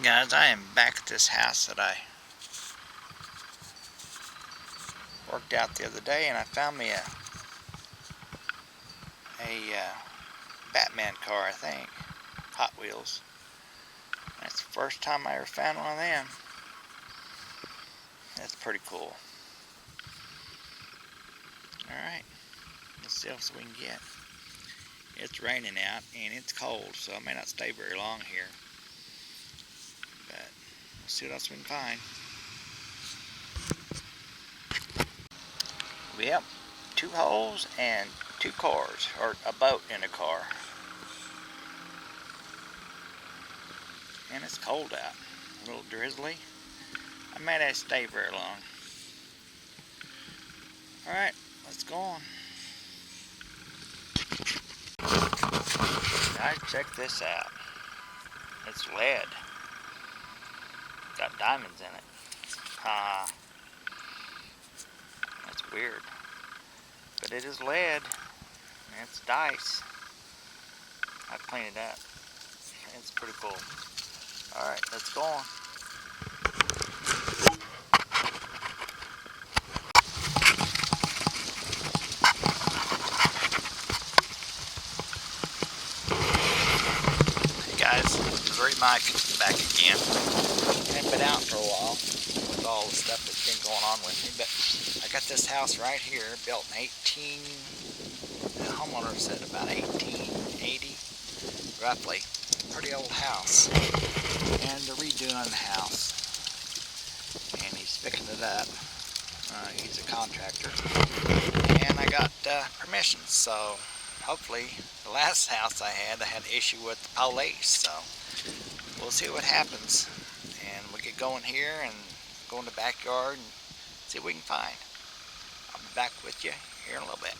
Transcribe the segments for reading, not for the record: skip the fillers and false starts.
Guys, I am back at this house that I worked out the other day, and I found me a Batman car, I think, Hot Wheels. That's the first time I ever found one of them. That's pretty cool. Alright, let's see what else we can get. It's raining out and it's cold, so I may not stay very long here. But let's see what else we can find. Yep, 2 holes and 2 cars, or a boat in a car. And it's cold out, a little drizzly. I may not stay very long. Alright, let's go on. Guys, check this out. It's lead. Got diamonds in it. That's weird. But it is lead. And it's dice. I cleaned it up. It's pretty cool. Alright, let's go on. Hey guys, Missouri Mike back again. I haven't been out for a while with all the stuff that's been going on with me, but I got this house right here built in the homeowner said about 1880, roughly. Pretty old house. And they're redoing the house. And he's fixing it up. He's a contractor. And I got permission, so hopefully the last house I had an issue with the police, so we'll see what happens. And we'll get going here and go in the backyard and see what we can find. I'll be back with you here in a little bit.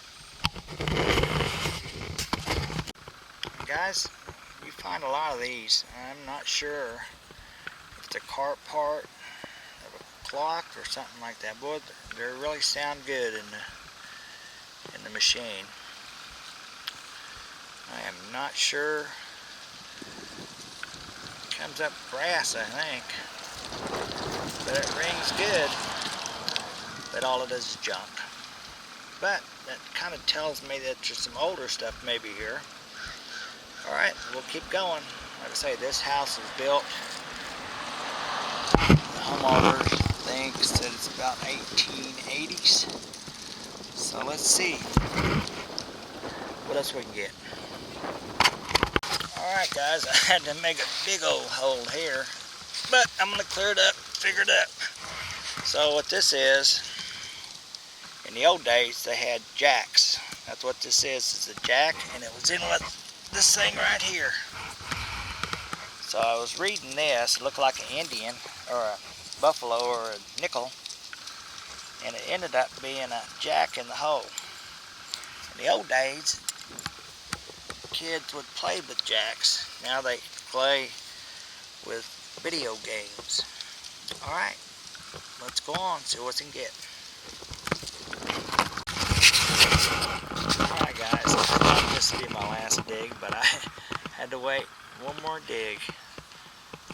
Guys, you find a lot of these. I'm not sure if it's a cart part of a clock or something like that. Boy, they really sound good in the machine. I am not sure. It comes up brass, I think, but it rings good. But all it is is junk. But that kind of tells me that there's some older stuff maybe here. Alright, we'll keep going. Like I say, this house was built, the homeowner thinks that it's about 1880s. So let's see what else we can get. Alright guys, I had to make a big old hole here, but I'm going to clear it up, figure it out. So what this is, in the old days they had jacks. That's what this is a jack, and it was in with this thing right here. So I was reading this, it looked like an Indian or a buffalo or a nickel, and it ended up being a jack in the hole. In the old days, kids would play with jacks. Now they play with video games. Alright, let's go on, see what we can get. Alright guys, I thought this would be my last dig, but I had to wait one more dig,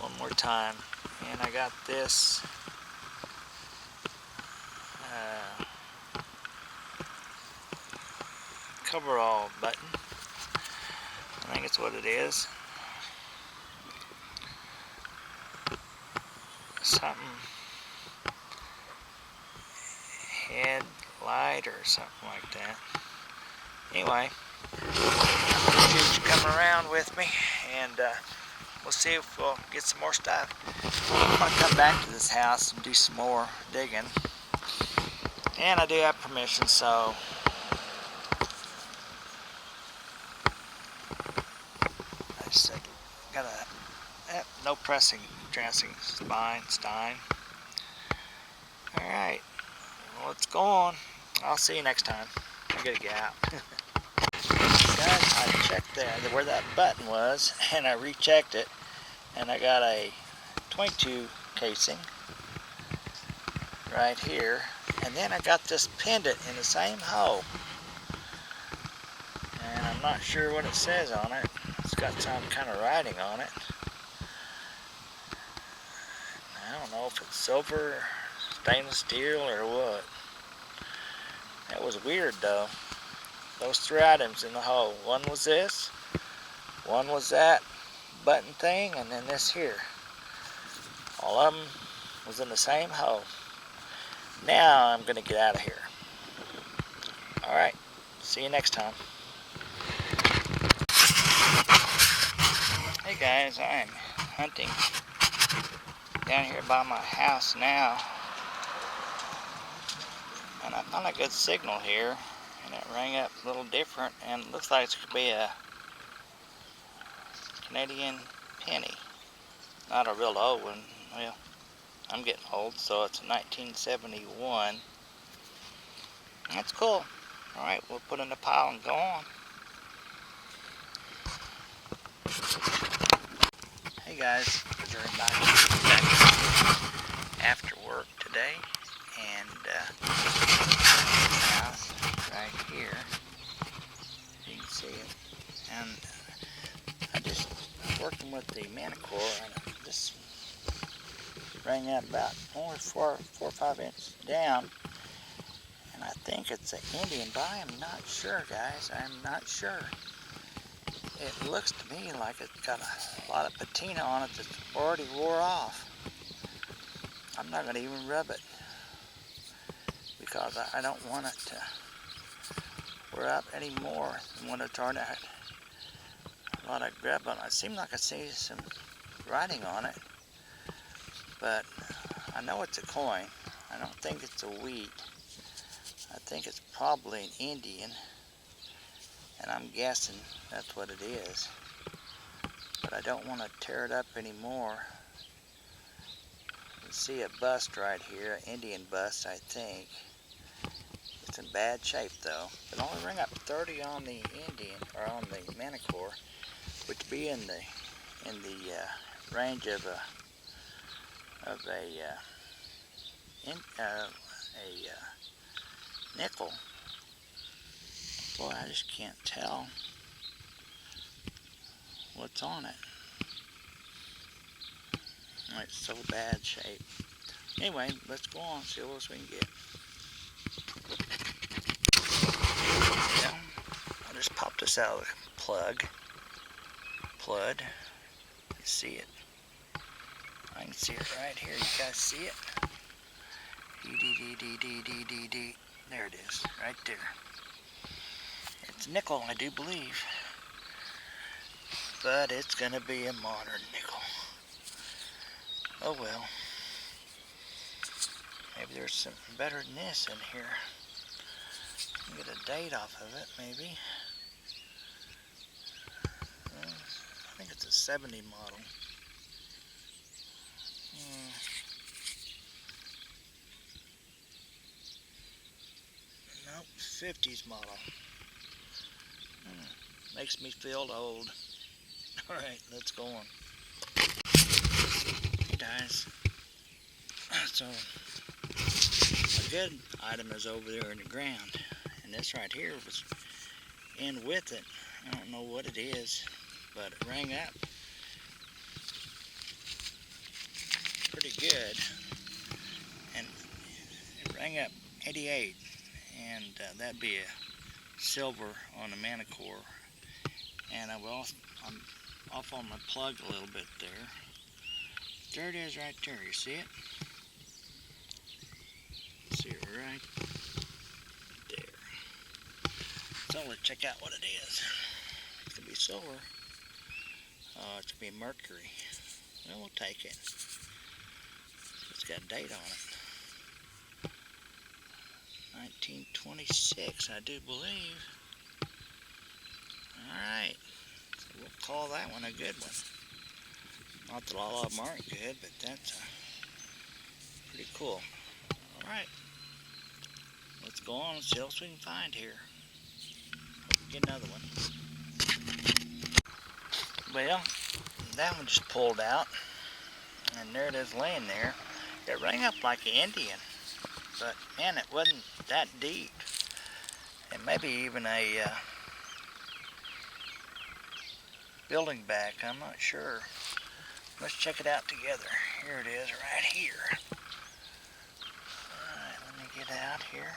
one more time, and I got this coverall button. I think it's what it is. Something headlight or something like that. Anyway, appreciate you coming around with me, and we'll see if we'll get some more stuff. I'm going to come back to this house and do some more digging. And I do have permission, so I just got no pressing, dressing, Stein. Alright, well, let's go on. I'll see you next time. I gotta get out. Guys, I checked where that button was, and I rechecked it, and I got a 22 casing right here, and then I got this pendant in the same hole, and I'm not sure what it says on it. It's got some kind of writing on it. don't know if it's silver, stainless steel, or what. That was weird though. Those 3 items in the hole. One was this, one was that button thing, and then this here. All of them was in the same hole. Now I'm going to get out of here. Alright, see you next time. Hey guys, I'm hunting down here by my house now. And I found a good signal here. And it rang up a little different. And it looks like it could be a Canadian penny. Not a real old one. Well, I'm getting old, so it's a 1971. That's cool. Alright, we'll put it in the pile and go on. Hey guys, we're back after work today, and house right here. You can see it. And I just working with the manicore, and this rang up about only 4 or 5 inches down. And I think it's an Indian, but I am not sure, guys. I'm not sure. It looks to me like it's got a lot of patina on it that's already wore off. I'm not going to even rub it because I don't want it to wear up any more than what it's already had. A lot of grub on it. It seems like I see some writing on it, but I know it's a coin. I don't think it's a wheat. I think it's probably an Indian, and I'm guessing that's what it is. But I don't want to tear it up anymore. You see a bust right here, an Indian bust, I think. It's in bad shape though. It only rang up 30 on the Indian, or on the manicore, which would be in the range of a nickel. Boy, I just can't tell what's on it. It's so bad shape. Anyway, let's go on, see what else we can get. Yeah, I'll just pop this out of the plug. You see it? I can see it right here. You guys see it? D. There it is, right there. It's nickel, I do believe. But it's gonna be a modern nickel. Oh well. Maybe there's something better than this in here. Get a date off of it, maybe. Well, I think it's a 70 model. Nope, 50s model. Makes me feel old. Alright, let's go on. Hey guys. So, a good item is over there in the ground. And this right here was in with it. I don't know what it is, but it rang up pretty good. And it rang up 88. And that'd be a silver on the manicore. And I'm off on my plug a little bit there. There it is right there, you see it? See it right there. So let's check out what it is. It could be silver. It could be mercury. Well, we'll take it. It's got a date on it. 1926, I do believe. Alright, so we'll call that one a good one. Not that all of them aren't good, but that's pretty cool. Alright, let's go on and see what else we can find here. Get another one. Well, that one just pulled out, and there it is laying there. It rang up like an Indian, but man, it wasn't that deep. And maybe even a building back, I'm not sure. Let's check it out together. Here it is, right here. Alright, let me get out here.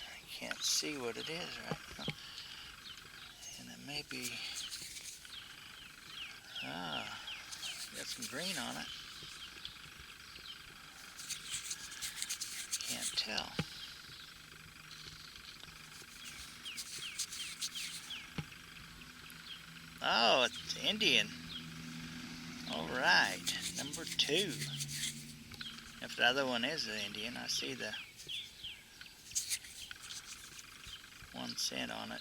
I can't see what it is right now. And it may be... got some green on it. Can't tell. Oh, it's Indian. Alright, number 2. If the other one is the Indian, I see the 1 cent on it.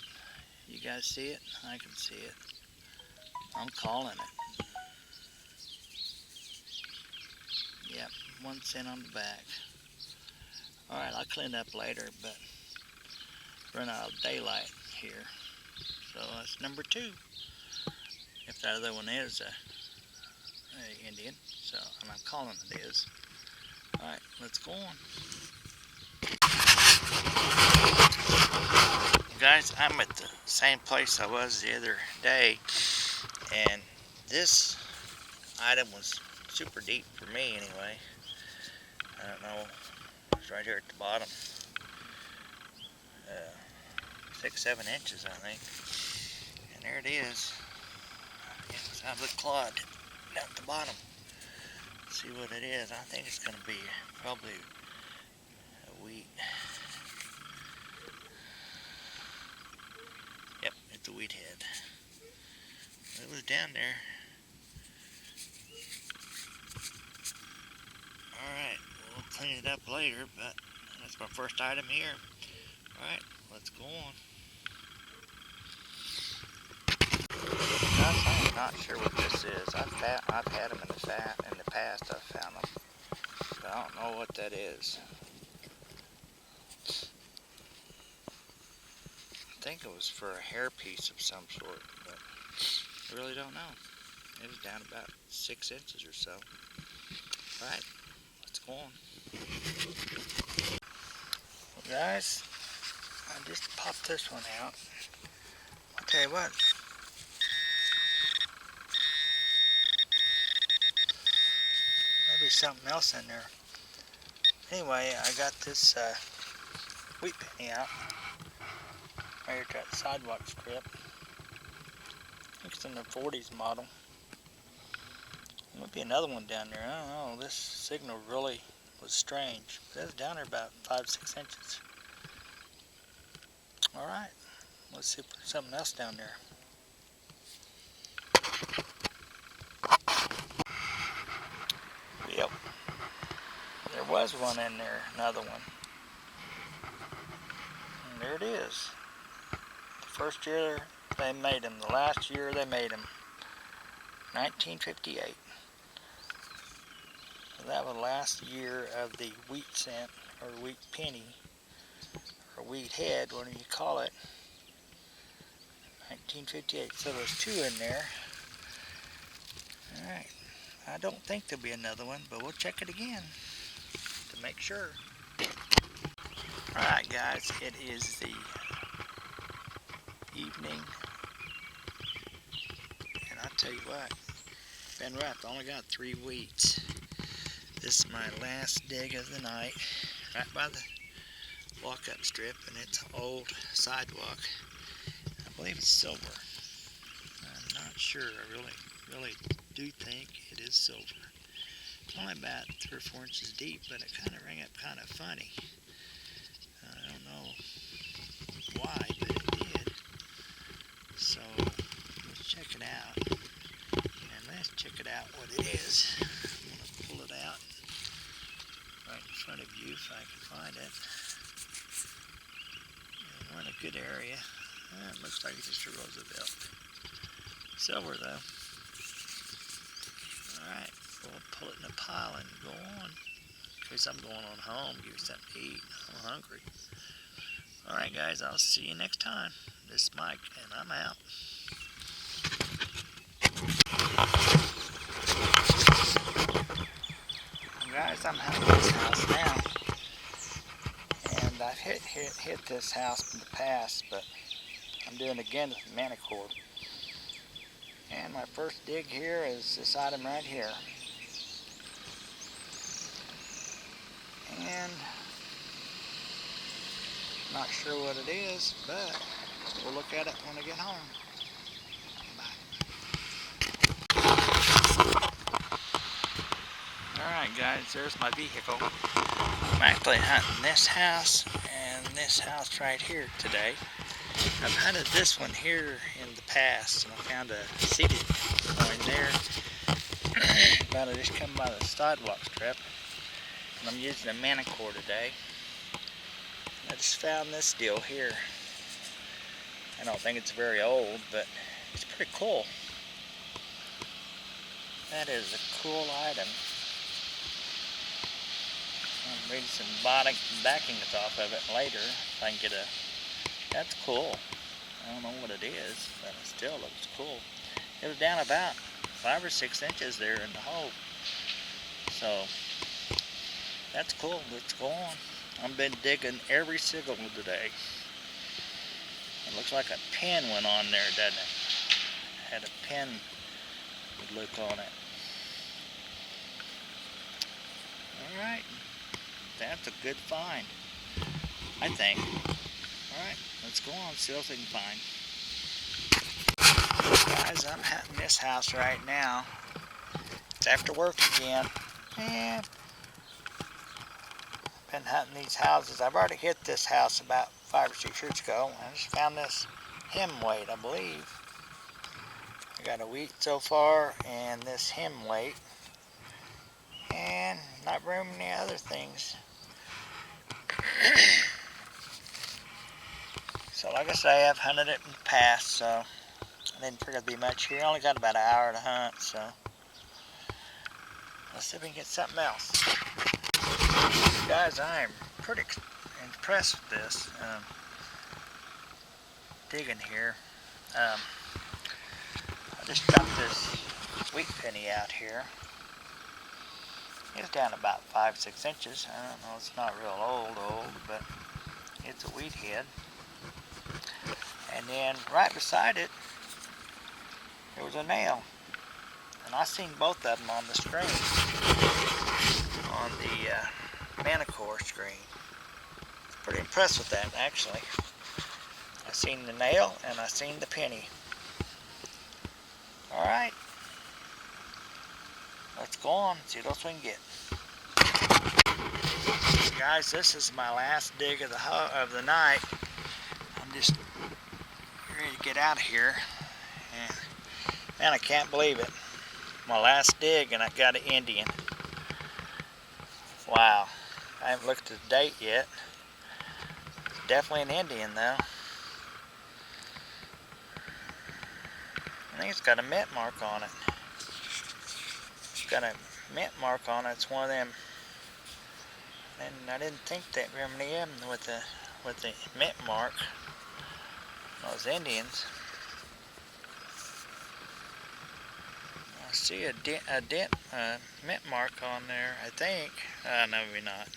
You guys see it? I can see it. I'm calling it. Yep, 1 cent on the back. Alright, I'll clean it up later, but run out of daylight here. So that's number 2. If that other one is a Indian, so and I'm calling it is. Alright, let's go on. Guys, I'm at the same place I was the other day, and this item was super deep for me anyway. I don't know, it's right here at the bottom. 6-7 inches, I think. And there it is. It's out of the clod down at the bottom. Let's see what it is. I think it's going to be probably a wheat. Yep, it's a wheat head. It was down there. Alright, we'll clean it up later, but that's my first item here. Alright, let's go on. I'm not sure what this is. I've had them in the past. I've found them, but I don't know what that is. I think it was for a hair piece of some sort, but I really don't know. It was down about 6 inches or so. All right, let's go on. Well, guys, I just popped this one out. I'll tell you what. Maybe something else in there. Anyway, I got this wheat penny out. Right here at that Sidewalk strip. I think it's in the 40s model. There might be another one down there. I don't know. This signal really was strange. It was down there about 5-6 inches. Alright. Let's see if there's something else down there. Yep. There was one in there, another one. And there it is. The first year they made them. The last year they made them. 1958. So that was the last year of the wheat cent, or wheat penny, or wheat head, whatever you call it. 1958. So there's 2 in there. Alright. I don't think there'll be another one, but we'll check it again to make sure. Alright guys, it is the evening, and I'll tell you what, been rough. I only got 3 wheats. This is my last dig of the night, right by the walk-up strip, and it's old Sidewalk. I believe it's silver. I'm not sure. I really do think it is silver. It's only about 3 or 4 inches deep, but it kind of rang up kind of funny. I don't know why, but it did. So let's check it out. And let's check it out what it is. I'm going to pull it out right in front of you if I can find it. And we're in a good area. It looks like it's just a Roosevelt. Silver though. Alright, we'll pull it in a pile and go on. In case I'm going on home, give you something to eat. I'm hungry. Alright guys, I'll see you next time. This is Mike, and I'm out. Well, guys, I'm out of this house now. And I've hit this house in the past, but I'm doing it again with the manicord. And my first dig here is this item right here. And not sure what it is, but we'll look at it when I get home. Alright guys, there's my vehicle. I'm actually hunting this house and this house right here today. I've hunted this one here in the past, and I found a seated coin there. But I just come by the sidewalk strip, and I'm using a manicore today. I just found this deal here. I don't think it's very old, but it's pretty cool. That is a cool item. I'll read some backings off of it later if I can get a... That's cool. I don't know what it is, but it still looks cool. It was down about 5 or 6 inches there in the hole. So, that's cool. Let's go on. I've been digging every single one today. It looks like a pin went on there, doesn't it? Had a pin would look on it. Alright. That's a good find, I think. Alright, let's go on, see what we can find. Guys, I'm hunting this house right now. It's after work again. And I've been hunting these houses. I've already hit this house about 5 or 6 years ago. I just found this hem weight, I believe. I got a wheat so far and this hem weight. And not very many other things. So like I say, I've hunted it in the past, so I didn't figure there'd be much here. I only got about an hour to hunt, so let's see if we can get something else. Guys, I am pretty impressed with this. Digging here. I just dropped this wheat penny out here. It's down about 5-6 inches. I don't know, it's not real old, but it's a wheat head. And then right beside it, there was a nail. And I seen both of them on the screen, on the manicore screen. Pretty impressed with that, actually. I seen the nail and I seen the penny. Alright. Let's go on and see what else we can get. Guys, this is my last dig of the night. I'm just ready to get out of here. And man, I can't believe it. My last dig and I got an Indian. Wow. I haven't looked at the date yet. It's definitely an Indian though. I think it's got a mint mark on it. It's got a mint mark on it. It's one of them. And I didn't think that very many of them with the mint mark. Those Indians. I see a mint mark on there, I think. No, maybe not.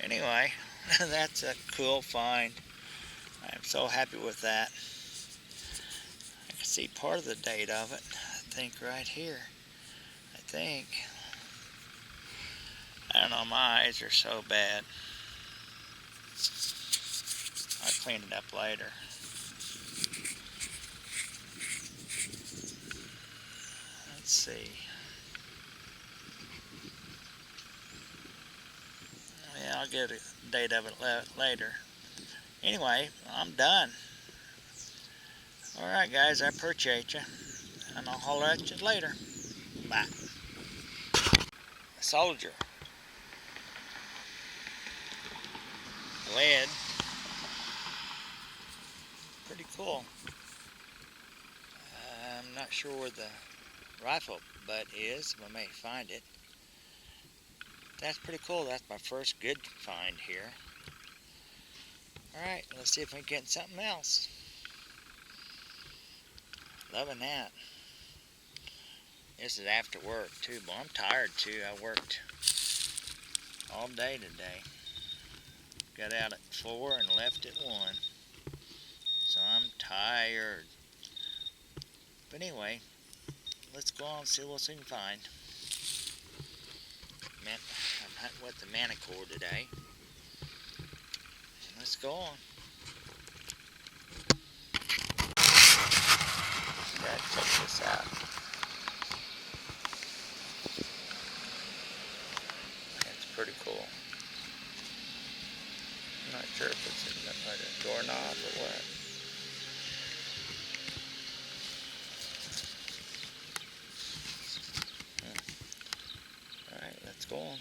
Anyway, that's a cool find. I'm so happy with that. I can see part of the date of it, I think, right here. I think. I don't know, my eyes are so bad. I'll clean it up later. Let's see. Yeah, I'll get a date of it later. Anyway, I'm done. Alright guys, I appreciate you. And I'll holler at you later. Bye. Soldier. Lead. Pretty cool. I'm not sure where the rifle butt is, but I may find it. That's pretty cool. That's my first good find here. Alright, let's see if we can get something else. Loving that. This is after work too, but I'm tired too. I worked all day today. Got out at 4 and left at 1. So I'm tired. But anyway, let's go on and see what we can find. I'm hunting with the manicore today. Let's go on. Gotta check this out. That's pretty cool. I'm not sure if it's a doorknob or what. Alright, let's go on.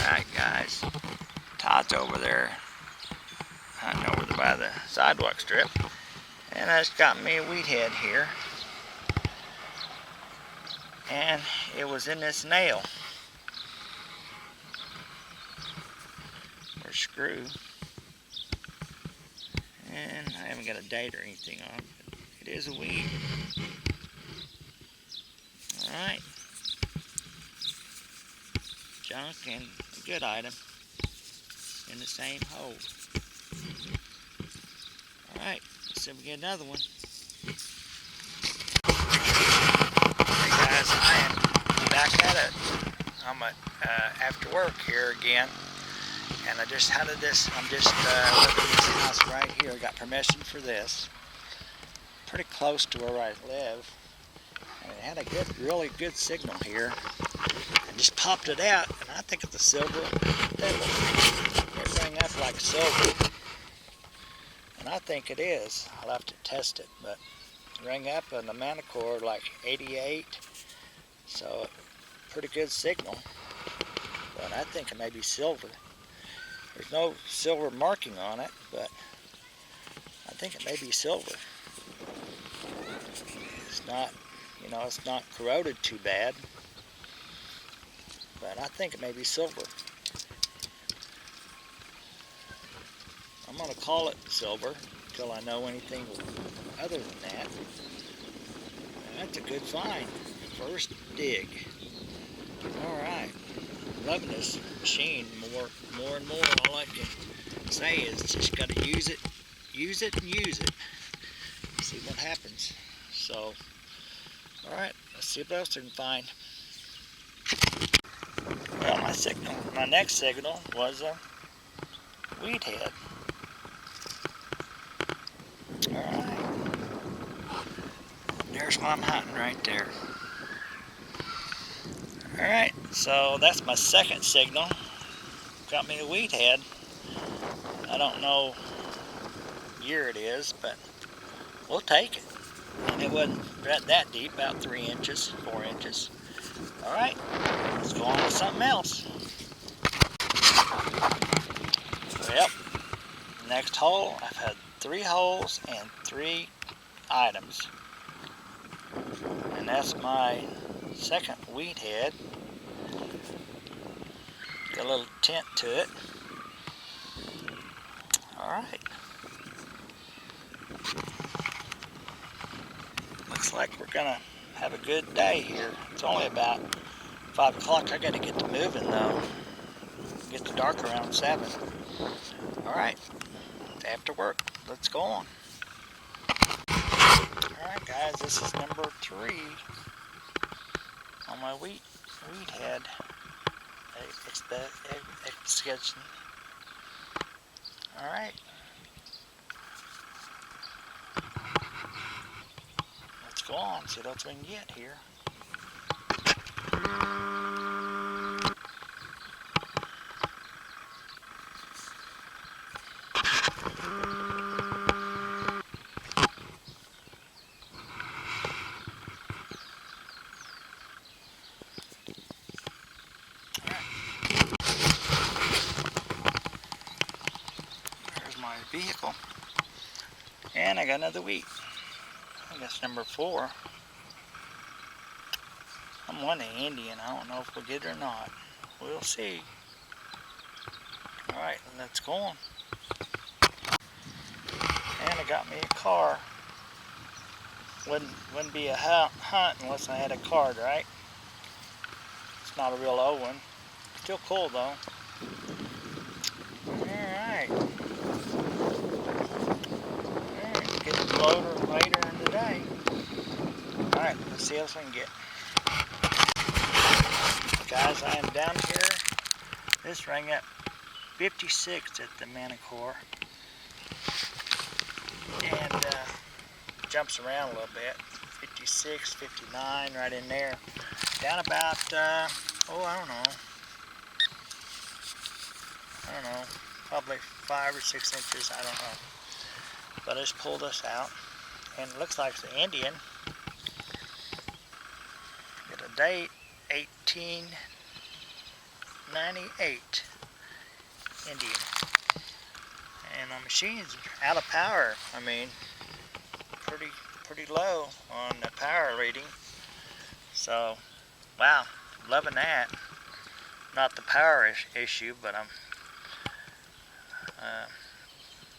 Alright guys, Todd's over there hunting over by the sidewalk strip, and I just got me a wheat head here, and it was in this nail or screw, and I haven't got a date or anything on it, but it is a wheat. Alright, junk and a good item in the same hole. Alright, let's see if we get another one. Hey guys, I am back at it. I'm after work here again, and I just hunted this. I'm just living in this house right here. I got permission for this. Pretty close to where I live. And it had a really good signal here. I just popped it out, and I think it's a silver pebble. It rang up like silver. And I think it is. I'll have to test it, but it rang up on the manicore like 88, so pretty good signal. But I think it may be silver. There's no silver marking on it, but I think it may be silver. It's not, it's not corroded too bad, but I think it may be silver. I'm going to call it silver until I know anything other than that. And that's a good find. First dig. Alright. Loving this machine more and more. All I can say is just got to use it and use it. See what happens. So, alright, let's see what else I can find. Well, my next signal was a wheat head. Alright, there's what I'm hunting right there. Alright, so that's my second signal. Got me a wheat head. I don't know year it is, but we'll take it. And it wasn't that deep, about 3 inches, 4 inches. Alright, let's go on to something else. Well, next hole, I've had 3 holes and 3 items. And that's my second wheat head. Got a little tint to it. Alright. Looks like we're gonna have a good day here. It's only about 5 o'clock. I gotta get to moving though. Get to dark around 7. Alright. After work. Let's go on. Alright guys, this is number 3 on my wheat head excavation. Alright. Let's go on, see what else we can get here. Vehicle, and I got another wheat. I guess number 4. I'm wanting Indian. I don't know if we'll get it or not. We'll see. Alright, let's go on. And I got me a car. Wouldn't be a hunt unless I had a card, right? It's not a real old one. Still cool though. Alright. Get the upload later in the day. Alright, let's see what else we can get. Guys, I am down here. This rang up 56 at the Manicore. And jumps around a little bit. 56, 59, right in there. Down about, I don't know, probably 5 or 6 inches, I don't know. But I just pulled this out, and it looks like the Indian. Get a date, 1898 Indian. And my machine's out of power. I mean, pretty low on the power reading. So, wow, loving that. Not the power issue, but I'm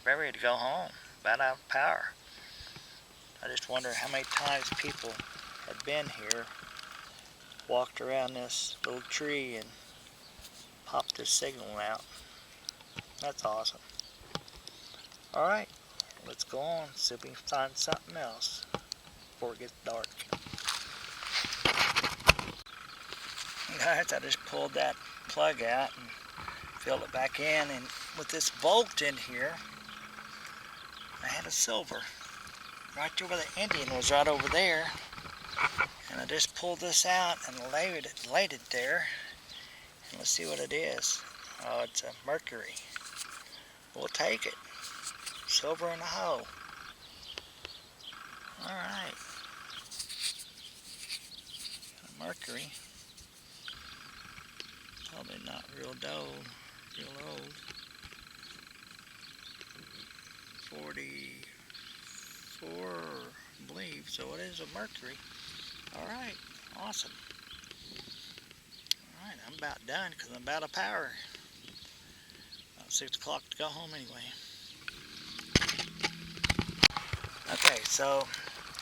ready to go home. About out of power. I just wonder how many times people have been here, walked around this little tree and popped this signal out. That's awesome. Alright, let's go on, see if we can find something else before it gets dark. Guys, I just pulled that plug out and filled it back in, and with this bolt in here, I had a silver. Right over the Indian was right over there, and I just pulled this out and laid it there, and let's see what it is. Oh, it's a mercury. We'll take it. Silver in a hole. Alright. Mercury. Probably not real old. 44, I believe. So it is a mercury. Alright. Awesome. Alright, I'm about done because I'm about out of power. About 6 o'clock to go home anyway. Okay, so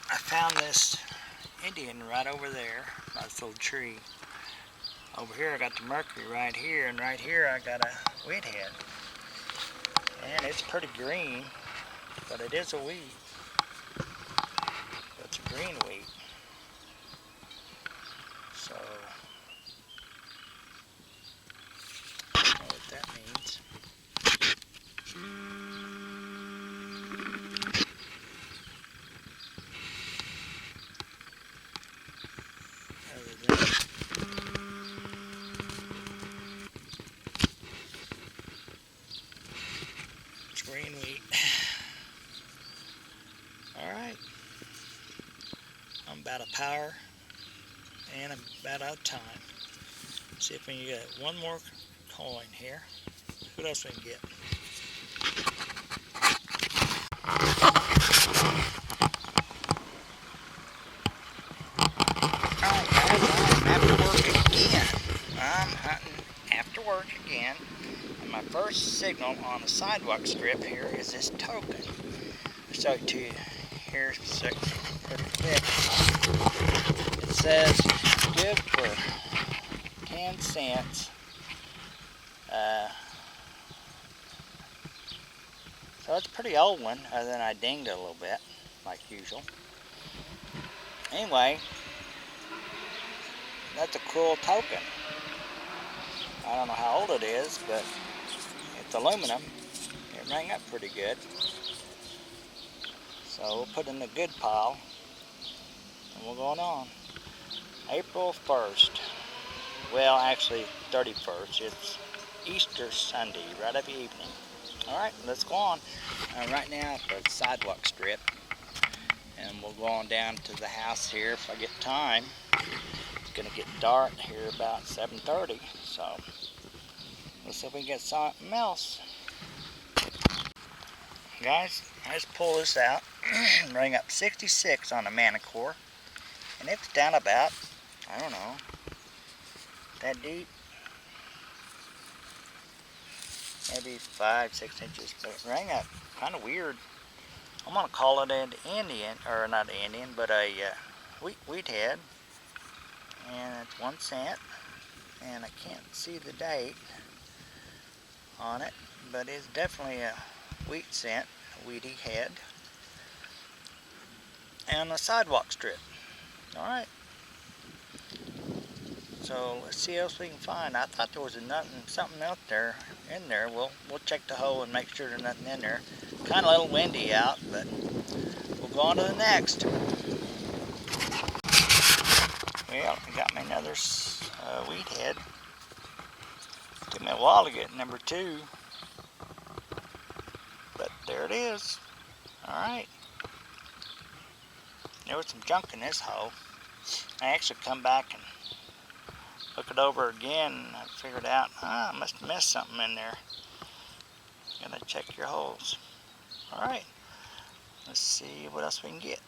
I found this Indian right over there by this little tree. Over here I got the mercury right here, and right here I got a wheat head. And it's pretty green, but it is a wheat. It's a green wheat. So, I don't know what that means. Green wheat. Alright. I'm about out of power, and I'm about out of time. See if we can get one more coin here. What else we can get? Alright guys, I'm after work again. I'm hunting after work again. And my first signal on the sidewalk strip here is this token. I'll show it to you here pretty quick. It says give for 10 cents. So it's a pretty old one, other than I dinged it a little bit, like usual. Anyway, that's a cool token. I don't know how old it is, but it's aluminum. It rang up pretty good. So we'll put it in the good pile, and we're going on. April 1st. Well, actually 31st. It's Easter Sunday, right of the evening. Alright, let's go on. Right now for the sidewalk strip. And we'll go on down to the house here if I get time. It's going to get dark here about 7:30. So let's see if we can get something else. Guys, I just pull this out and ring up 66 on the Manicore. And it's down about, I don't know, that deep. Maybe 5-6 inches, but it rang up kind of weird. I'm going to call it an Indian, or not an Indian, but a wheat head. And it's 1 cent. And I can't see the date on it, but it's definitely a wheat cent, a wheaty head. and a sidewalk strip. Alright. So let's see what else we can find. I thought there was something out there in there. We'll check the hole and make sure there's nothing in there. Kind of a little windy out, but we'll go on to the next. Well, I got me another weed head. Took me a while to get number 2, but there it is. Alright. There was some junk in this hole. I actually come back and look it over again, and I figured out, I must have missed something in there. You gotta check your holes. Alright, let's see what else we can get.